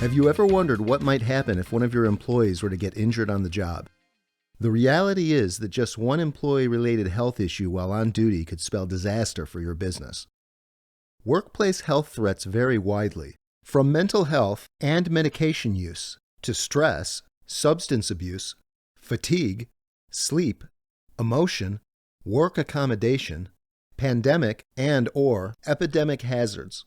Have you ever wondered what might happen if one of your employees were to get injured on the job? The reality is that just one employee-related health issue while on duty could spell disaster for your business. Workplace health threats vary widely, from mental health and medication use to stress, substance abuse, fatigue, sleep, emotion, work accommodation, pandemic and/or epidemic hazards.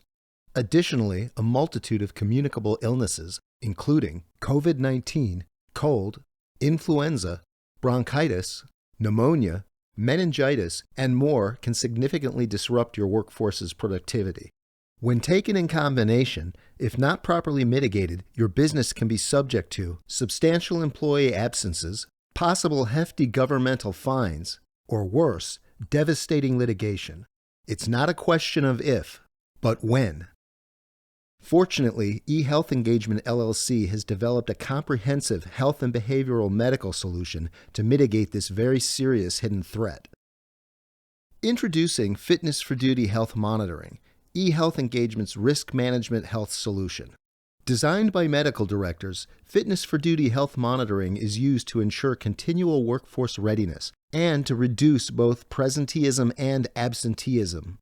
Additionally, a multitude of communicable illnesses, including COVID-19, cold, influenza, bronchitis, pneumonia, meningitis, and more can significantly disrupt your workforce's productivity. When taken in combination, if not properly mitigated, your business can be subject to substantial employee absences, possible hefty governmental fines, or worse, devastating litigation. It's not a question of if, but when. Fortunately, eHealth Engagement LLC has developed a comprehensive health and behavioral medical solution to mitigate this very serious hidden threat. Introducing Fitness for Duty Health Monitoring, eHealth Engagement's risk management health solution. Designed by medical directors, Fitness for Duty Health Monitoring is used to ensure continual workforce readiness and to reduce both presenteeism and absenteeism.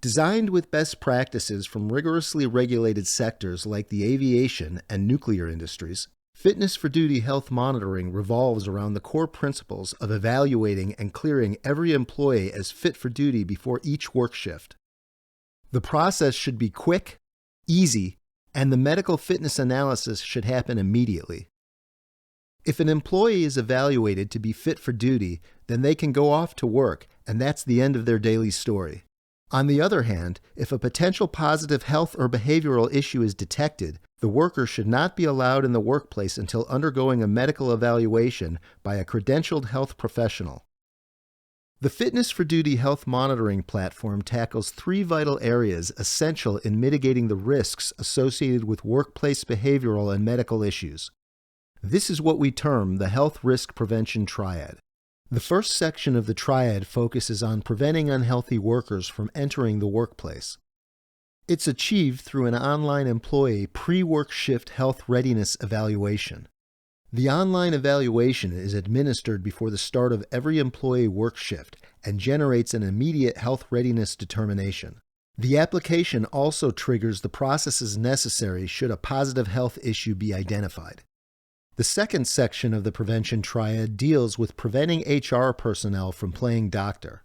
Designed with best practices from rigorously regulated sectors like the aviation and nuclear industries, Fitness for Duty Health Monitoring revolves around the core principles of evaluating and clearing every employee as fit for duty before each work shift. The process should be quick, easy, and the medical fitness analysis should happen immediately. If an employee is evaluated to be fit for duty, then they can go off to work, and that's the end of their daily story. On the other hand, if a potential positive health or behavioral issue is detected, the worker should not be allowed in the workplace until undergoing a medical evaluation by a credentialed health professional. The Fitness for Duty Health Monitoring platform tackles three vital areas essential in mitigating the risks associated with workplace behavioral and medical issues. This is what we term the Health Risk Prevention Triad. The first section of the triad focuses on preventing unhealthy workers from entering the workplace. It's achieved through an online employee pre-work shift health readiness evaluation. The online evaluation is administered before the start of every employee work shift and generates an immediate health readiness determination. The application also triggers the processes necessary should a positive health issue be identified. The second section of the prevention triad deals with preventing HR personnel from playing doctor.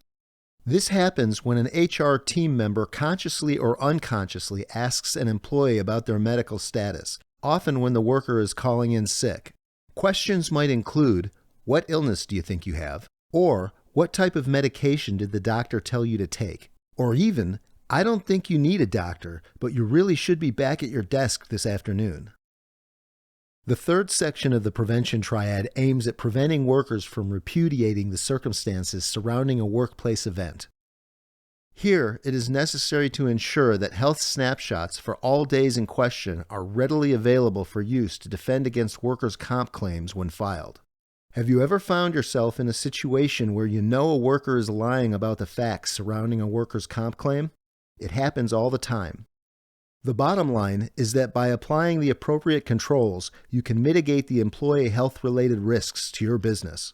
This happens when an HR team member consciously or unconsciously asks an employee about their medical status, often when the worker is calling in sick. Questions might include, "What illness do you think you have?" Or, "What type of medication did the doctor tell you to take?" Or even, "I don't think you need a doctor, but you really should be back at your desk this afternoon." The third section of the prevention triad aims at preventing workers from repudiating the circumstances surrounding a workplace event. Here, it is necessary to ensure that health snapshots for all days in question are readily available for use to defend against workers' comp claims when filed. Have you ever found yourself in a situation where you know a worker is lying about the facts surrounding a workers' comp claim? It happens all the time. The bottom line is that by applying the appropriate controls, you can mitigate the employee health-related risks to your business.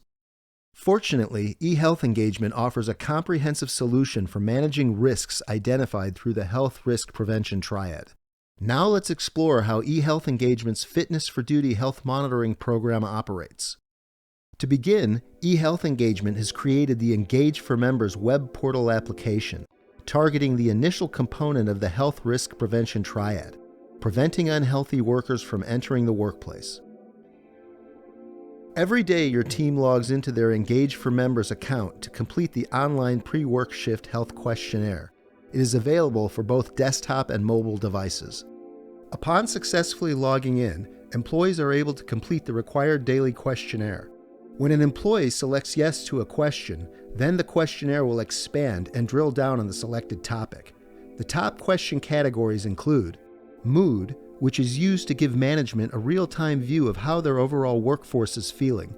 Fortunately, eHealth Engagement offers a comprehensive solution for managing risks identified through the Health Risk Prevention Triad. Now let's explore how eHealth Engagement's Fitness for Duty Health Monitoring program operates. To begin, eHealth Engagement has created the Engage for Members web portal application, targeting the initial component of the health risk prevention triad, preventing unhealthy workers from entering the workplace. Every day, your team logs into their Engage for Members account to complete the online pre-work shift health questionnaire. It is available for both desktop and mobile devices. Upon successfully logging in, employees are able to complete the required daily questionnaire. When an employee selects yes to a question, then the questionnaire will expand and drill down on the selected topic. The top question categories include mood, which is used to give management a real-time view of how their overall workforce is feeling;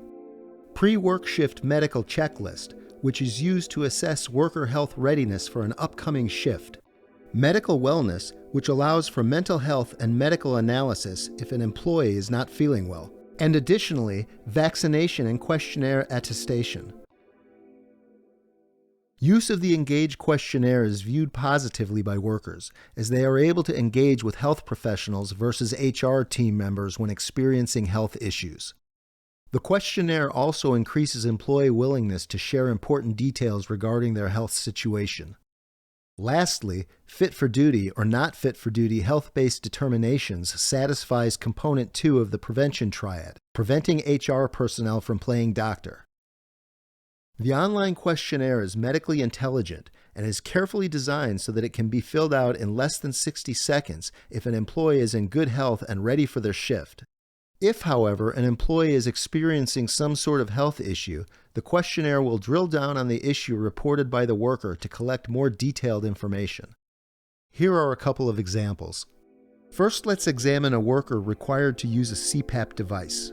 pre-work shift medical checklist, which is used to assess worker health readiness for an upcoming shift; medical wellness, which allows for mental health and medical analysis if an employee is not feeling well, and additionally, vaccination and questionnaire attestation. Use of the Engage questionnaire is viewed positively by workers, as they are able to engage with health professionals versus HR team members when experiencing health issues. The questionnaire also increases employee willingness to share important details regarding their health situation. Lastly, fit for duty or not fit for duty health-based determinations satisfies component 2 of the prevention triad, preventing HR personnel from playing doctor. The online questionnaire is medically intelligent and is carefully designed so that it can be filled out in less than 60 seconds if an employee is in good health and ready for their shift. If, however, an employee is experiencing some sort of health issue, the questionnaire will drill down on the issue reported by the worker to collect more detailed information. Here are a couple of examples. First, let's examine a worker required to use a CPAP device.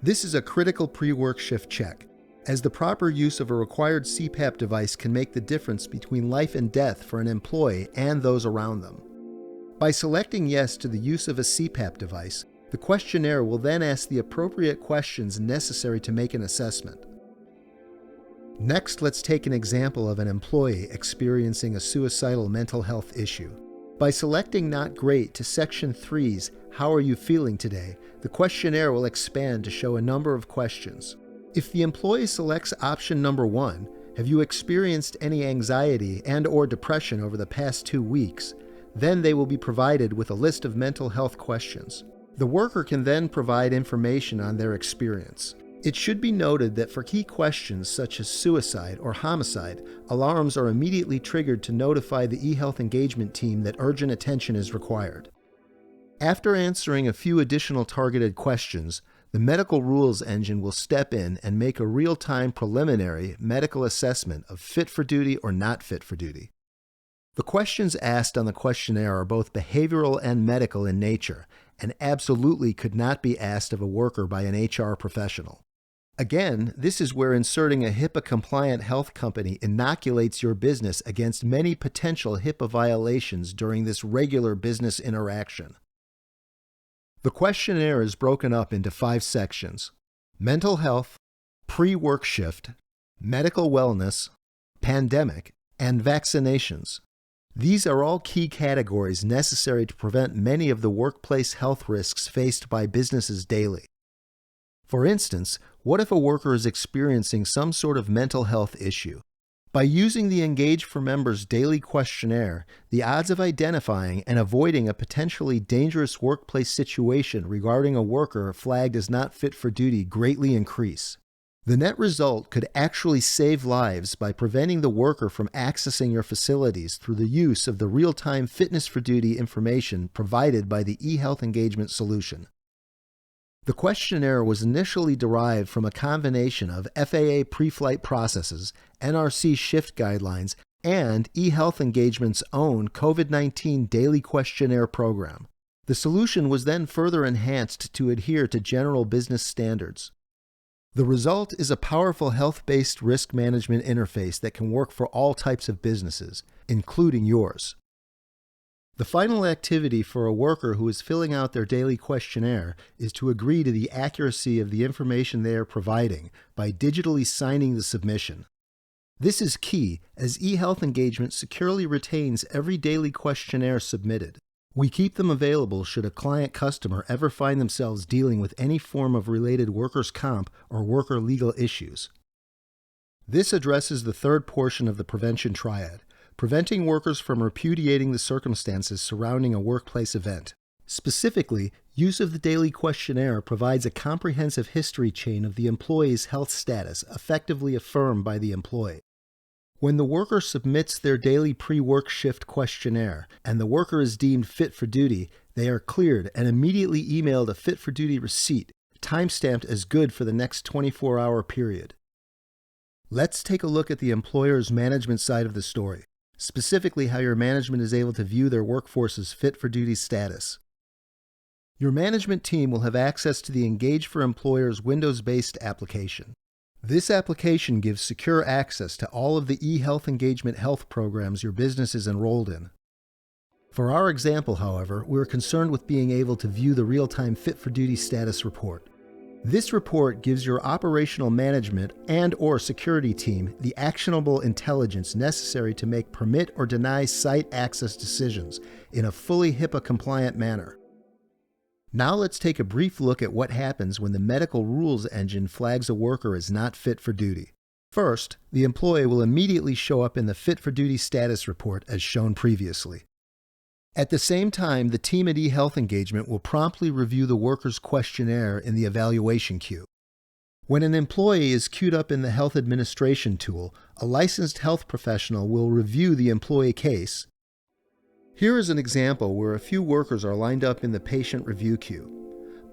This is a critical pre-work shift check, as the proper use of a required CPAP device can make the difference between life and death for an employee and those around them. By selecting yes to the use of a CPAP device, the questionnaire will then ask the appropriate questions necessary to make an assessment. Next, let's take an example of an employee experiencing a suicidal mental health issue. By selecting Not Great to Section 3's How Are You Feeling Today, the questionnaire will expand to show a number of questions. If the employee selects option number 1, have you experienced any anxiety and/or depression over the past 2 weeks? Then they will be provided with a list of mental health questions. The worker can then provide information on their experience. It should be noted that for key questions such as suicide or homicide, alarms are immediately triggered to notify the eHealth engagement team that urgent attention is required. After answering a few additional targeted questions, the medical rules engine will step in and make a real-time preliminary medical assessment of fit for duty or not fit for duty. The questions asked on the questionnaire are both behavioral and medical in nature, and absolutely could not be asked of a worker by an HR professional. Again, this is where inserting a HIPAA-compliant health company inoculates your business against many potential HIPAA violations during this regular business interaction. The questionnaire is broken up into 5 sections: mental health, pre-work shift, medical wellness, pandemic, and vaccinations. These are all key categories necessary to prevent many of the workplace health risks faced by businesses daily. For instance, what if a worker is experiencing some sort of mental health issue? By using the Engage for Members daily questionnaire, the odds of identifying and avoiding a potentially dangerous workplace situation regarding a worker flagged as not fit for duty greatly increase. The net result could actually save lives by preventing the worker from accessing your facilities through the use of the real-time fitness for duty information provided by the eHealth engagement solution. The questionnaire was initially derived from a combination of FAA pre-flight processes, NRC shift guidelines, and eHealth engagement's own COVID-19 daily questionnaire program. The solution was then further enhanced to adhere to general business standards. The result is a powerful health-based risk management interface that can work for all types of businesses, including yours. The final activity for a worker who is filling out their daily questionnaire is to agree to the accuracy of the information they are providing by digitally signing the submission. This is key, as eHealth engagement securely retains every daily questionnaire submitted. We keep them available should a client customer ever find themselves dealing with any form of related workers' comp or worker legal issues. This addresses the third portion of the prevention triad, preventing workers from repudiating the circumstances surrounding a workplace event. Specifically, use of the daily questionnaire provides a comprehensive history chain of the employee's health status effectively affirmed by the employee. When the worker submits their daily pre-work shift questionnaire and the worker is deemed fit for duty, they are cleared and immediately emailed a fit for duty receipt, timestamped as good for the next 24-hour period. Let's take a look at the employer's management side of the story, specifically how your management is able to view their workforce's fit for duty status. Your management team will have access to the Engage for Employers Windows-based application. This application gives secure access to all of the eHealth engagement health programs your business is enrolled in. For our example, however, we're concerned with being able to view the real-time Fit for Duty status report. This report gives your operational management and/or security team the actionable intelligence necessary to make permit or deny site access decisions in a fully HIPAA-compliant manner. Now let's take a brief look at what happens when the medical rules engine flags a worker as not fit for duty. First, the employee will immediately show up in the Fit for Duty status report as shown previously. At the same time, the team at eHealth Engagement will promptly review the worker's questionnaire in the evaluation queue. When an employee is queued up in the health administration tool, a licensed health professional will review the employee case. Here is an example where a few workers are lined up in the patient review queue.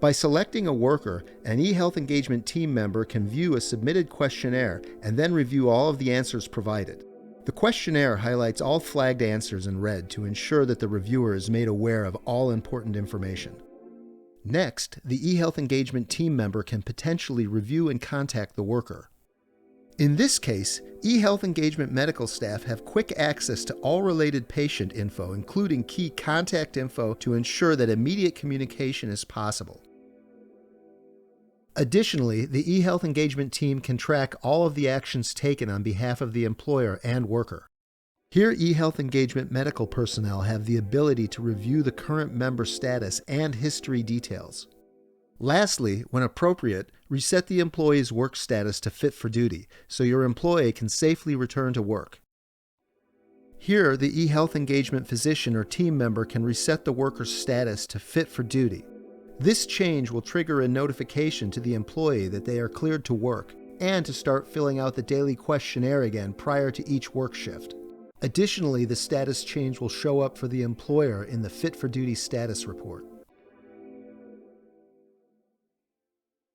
By selecting a worker, an eHealth Engagement team member can view a submitted questionnaire and then review all of the answers provided. The questionnaire highlights all flagged answers in red to ensure that the reviewer is made aware of all important information. Next, the eHealth Engagement team member can potentially review and contact the worker. In this case, eHealth Engagement medical staff have quick access to all related patient info, including key contact info, to ensure that immediate communication is possible. Additionally, the eHealth Engagement team can track all of the actions taken on behalf of the employer and worker. Here, eHealth Engagement medical personnel have the ability to review the current member status and history details. Lastly, when appropriate, reset the employee's work status to fit for duty so your employee can safely return to work. Here, the eHealth Engagement physician or team member can reset the worker's status to fit for duty. This change will trigger a notification to the employee that they are cleared to work and to start filling out the daily questionnaire again prior to each work shift. Additionally, the status change will show up for the employer in the Fit for Duty status report.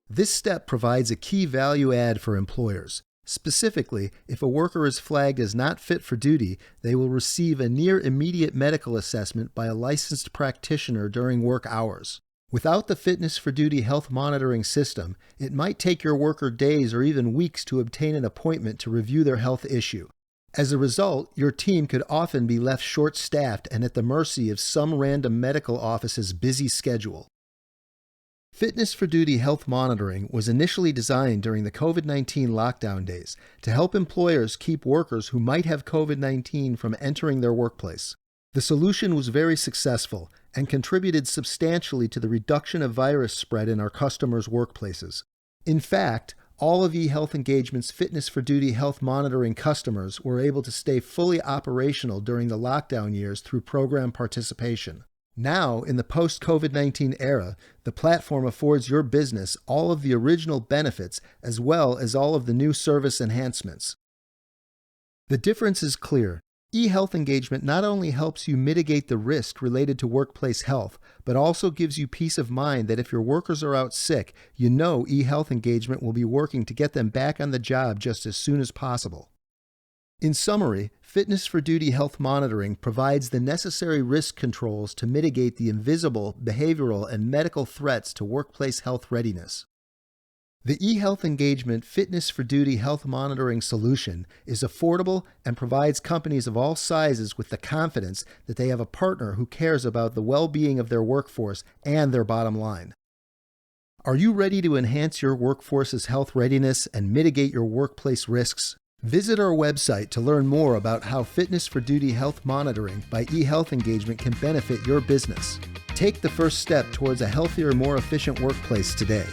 This step provides a key value add for employers. Specifically, if a worker is flagged as not fit for duty, they will receive a near immediate medical assessment by a licensed practitioner during work hours. Without the Fitness for Duty health monitoring system, it might take your worker days or even weeks to obtain an appointment to review their health issue. As a result, your team could often be left short-staffed and at the mercy of some random medical office's busy schedule. Fitness for Duty health monitoring was initially designed during the COVID-19 lockdown days to help employers keep workers who might have COVID-19 from entering their workplace. The solution was very successful and contributed substantially to the reduction of virus spread in our customers' workplaces. In fact, all of eHealth Engagement's Fitness for Duty health monitoring customers were able to stay fully operational during the lockdown years through program participation. Now, in the post-COVID-19 era, the platform affords your business all of the original benefits as well as all of the new service enhancements. The difference is clear. eHealth Engagement not only helps you mitigate the risk related to workplace health, but also gives you peace of mind that if your workers are out sick, you know eHealth Engagement will be working to get them back on the job just as soon as possible. In summary, Fitness for Duty health monitoring provides the necessary risk controls to mitigate the invisible, behavioral, and medical threats to workplace health readiness. The eHealth Engagement Fitness for Duty health monitoring solution is affordable and provides companies of all sizes with the confidence that they have a partner who cares about the well-being of their workforce and their bottom line. Are you ready to enhance your workforce's health readiness and mitigate your workplace risks? Visit our website to learn more about how Fitness for Duty health monitoring by eHealth Engagement can benefit your business. Take the first step towards a healthier, more efficient workplace today.